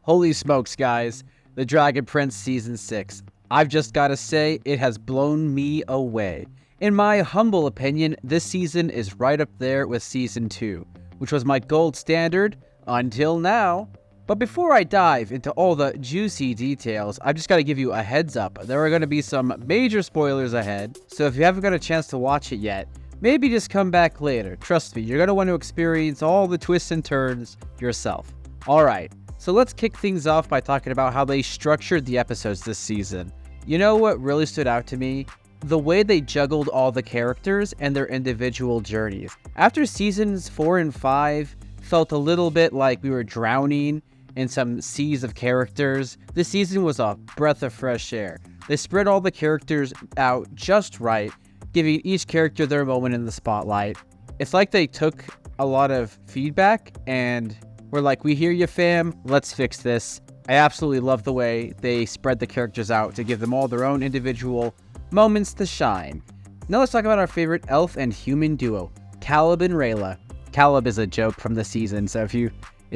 Holy smokes, guys. The Dragon Prince Season 6. I've just gotta say, it has blown me away. In my humble opinion, this season is right up there with Season 2, which was my gold standard until now. But before I dive into all the juicy details, I've just gotta give you a heads up. There are gonna be some major spoilers ahead, so if you haven't got a chance to watch it yet, maybe just come back later. Trust me, you're gonna want to experience all the twists and turns yourself. Alright. So let's kick things off by talking about how they structured the episodes this season. You know what really stood out to me? The way they juggled all the characters and their individual journeys. After seasons 4 and 5 felt a little bit like we were drowning in some seas of characters, this season was a breath of fresh air. They spread all the characters out just right, giving each character their moment in the spotlight. It's like they took a lot of feedback and we're like, we hear you, fam. Let's fix this. I absolutely love the way they spread the characters out to give them all their own individual moments to shine. Now let's talk about our favorite elf and human duo, Callum and Rayla. Callum is a joke from the season, so if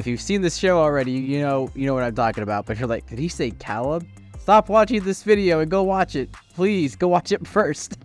you've seen this show already, you know what I'm talking about. But you're like, did he say Callum? Stop watching this video and go watch it. Please, go watch it first.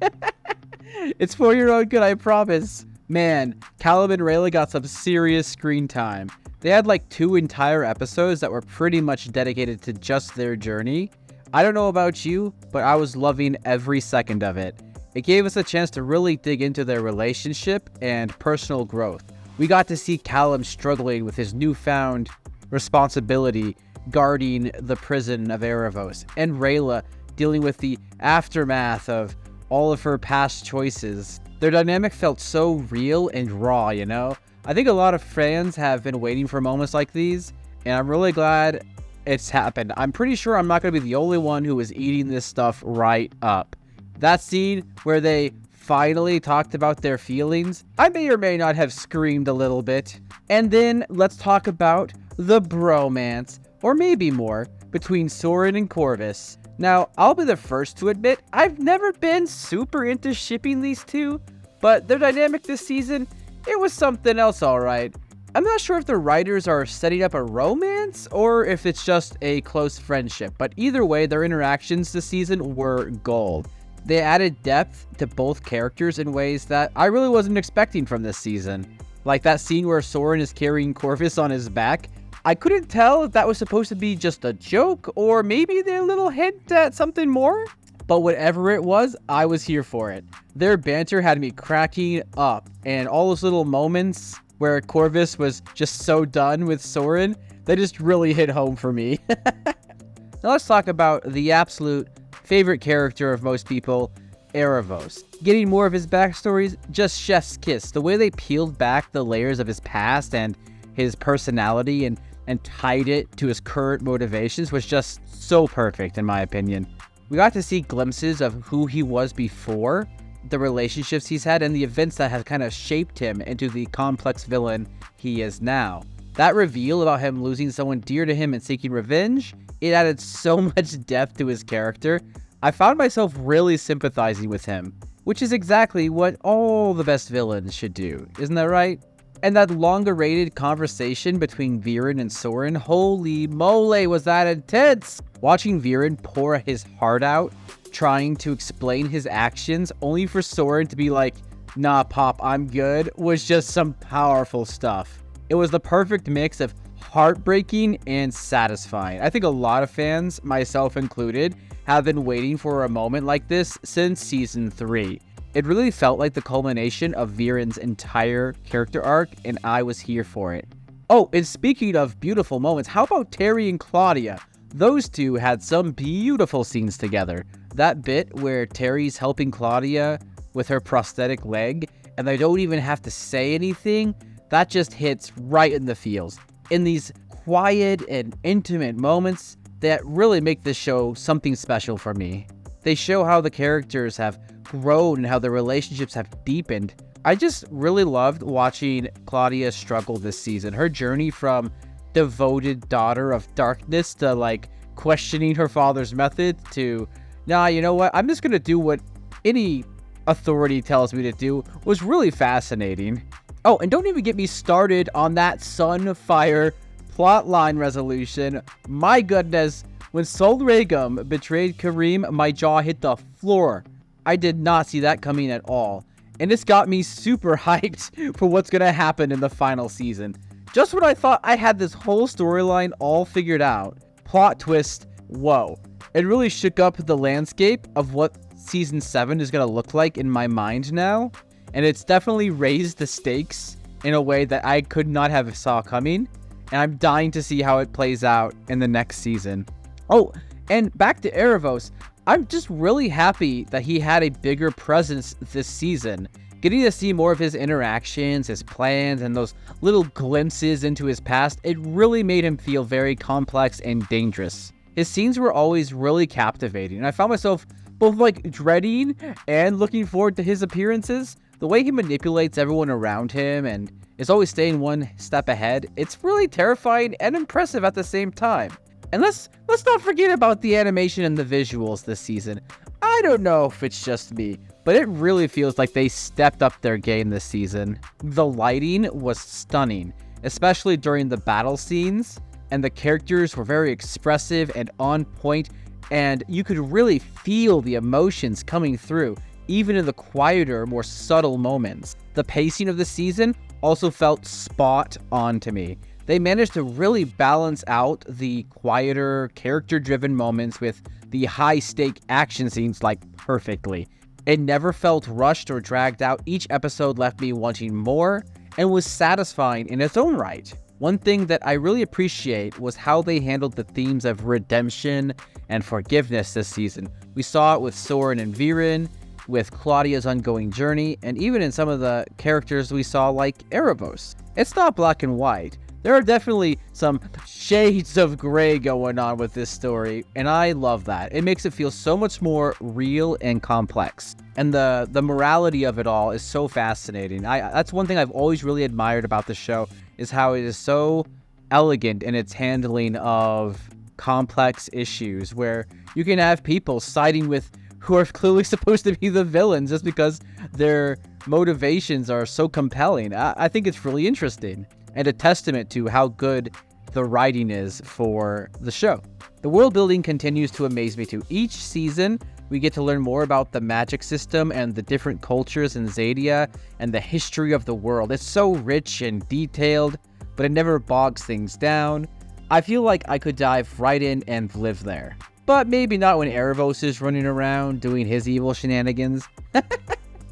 It's for your own good, I promise. Man, Callum and Rayla got some serious screen time. They had like 2 entire episodes that were pretty much dedicated to just their journey. I don't know about you, but I was loving every second of it. It gave us a chance to really dig into their relationship and personal growth. We got to see Callum struggling with his newfound responsibility guarding the prison of Aaravos, and Rayla dealing with the aftermath of all of her past choices. Their dynamic felt so real and raw, you know? I think a lot of fans have been waiting for moments like these, and I'm really glad it's happened. I'm pretty sure I'm not going to be the only one who is eating this stuff right up. That scene where they finally talked about their feelings, I may or may not have screamed a little bit. And then let's talk about the bromance, or maybe more, between Soren and Corvus. Now, I'll be the first to admit, I've never been super into shipping these two, but their dynamic this season, it was something else, alright. I'm not sure if the writers are setting up a romance or if it's just a close friendship, but either way, their interactions this season were gold. They added depth to both characters in ways that I really wasn't expecting from this season. Like that scene where Soren is carrying Corvus on his back. I couldn't tell if that was supposed to be just a joke or maybe their little hint at something more. But whatever it was, I was here for it. Their banter had me cracking up, and all those little moments where Corvus was just so done with Soren, they just really hit home for me. Now let's talk about the absolute favorite character of most people, Aaravos. Getting more of his backstories, just chef's kiss. The way they peeled back the layers of his past and his personality and tied it to his current motivations was just so perfect in my opinion. We got to see glimpses of who he was before, the relationships he's had, and the events that have kind of shaped him into the complex villain he is now. That reveal about him losing someone dear to him and seeking revenge, it added so much depth to his character. I found myself really sympathizing with him, which is exactly what all the best villains should do, isn't that right? And that long-awaited conversation between Viren and Soren, holy moly, was that intense! Watching Viren pour his heart out, trying to explain his actions, only for Soren to be like, nah, Pop, I'm good, was just some powerful stuff. It was the perfect mix of heartbreaking and satisfying. I think a lot of fans, myself included, have been waiting for a moment like this since Season 3. It really felt like the culmination of Viren's entire character arc, and I was here for it. Oh, and speaking of beautiful moments, how about Terry and Claudia? Those two had some beautiful scenes together. That bit where Terry's helping Claudia with her prosthetic leg, and they don't even have to say anything, that just hits right in the feels. In these quiet and intimate moments that really make this show something special for me. They show how the characters have grown and how their relationships have deepened. I just really loved watching Claudia struggle this season. Her journey from devoted daughter of darkness to like questioning her father's method to, nah, you know what? I'm just going to do what any authority tells me to do was really fascinating. Oh, and don't even get me started on that Sunfire Plotline resolution. My goodness, when Sol Regum betrayed Kareem, my jaw hit the floor. I did not see that coming at all. And this got me super hyped for what's going to happen in the final season. Just when I thought I had this whole storyline all figured out, plot twist, whoa. It really shook up the landscape of what Season 7 is going to look like in my mind now. And it's definitely raised the stakes in a way that I could not have saw coming. And I'm dying to see how it plays out in the next season. Oh, and back to Aaravos. I'm just really happy that he had a bigger presence this season. Getting to see more of his interactions, his plans, and those little glimpses into his past, it really made him feel very complex and dangerous. His scenes were always really captivating, and I found myself both dreading and looking forward to his appearances. The way he manipulates everyone around him and is always staying one step ahead, it's really terrifying and impressive at the same time. And let's not forget about the animation and the visuals this season. I don't know if it's just me, but it really feels like they stepped up their game this season. The lighting was stunning, especially during the battle scenes, and the characters were very expressive and on point, and you could really feel the emotions coming through, even in the quieter, more subtle moments. The pacing of the season also felt spot on to me. They managed to really balance out the quieter, character-driven moments with the high-stake action scenes perfectly. It never felt rushed or dragged out. Each episode left me wanting more and was satisfying in its own right. One thing that I really appreciate was how they handled the themes of redemption and forgiveness this season. We saw it with Soren and Viren, with Claudia's ongoing journey, and even in some of the characters we saw like Aaravos. It's not black and white. There are definitely some shades of gray going on with this story, and I love that. It makes it feel so much more real and complex. And the morality of it all is so fascinating. That's one thing I've always really admired about the show, is how it is so elegant in its handling of complex issues, where you can have people siding with who are clearly supposed to be the villains just because their motivations are so compelling. I think it's really interesting, and a testament to how good the writing is for the show. The world building continues to amaze me too. Each season, we get to learn more about the magic system and the different cultures in Xadia and the history of the world. It's so rich and detailed, but it never bogs things down. I feel like I could dive right in and live there. But maybe not when Aaravos is running around doing his evil shenanigans.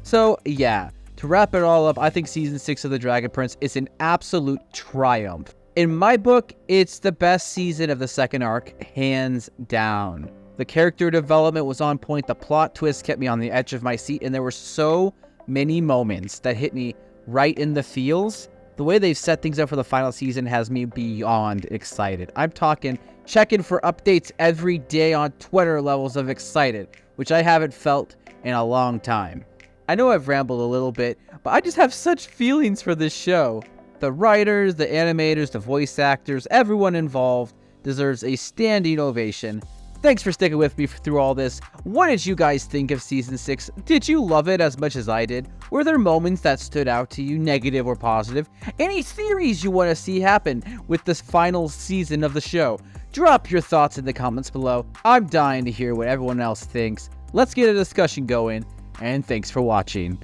So yeah, to wrap it all up, I think Season 6 of The Dragon Prince is an absolute triumph. In my book, it's the best season of the second arc, hands down. The character development was on point, the plot twist kept me on the edge of my seat, and there were so many moments that hit me right in the feels. The way they've set things up for the final season has me beyond excited. I'm talking checking for updates every day on Twitter levels of excited, which I haven't felt in a long time. I know I've rambled a little bit, but I just have such feelings for this show. The writers, the animators, the voice actors, everyone involved deserves a standing ovation. Thanks for sticking with me through all this. What did you guys think of Season 6? Did you love it as much as I did? Were there moments that stood out to you, negative or positive? Any theories you want to see happen with this final season of the show? Drop your thoughts in the comments below. I'm dying to hear what everyone else thinks. Let's get a discussion going, and thanks for watching.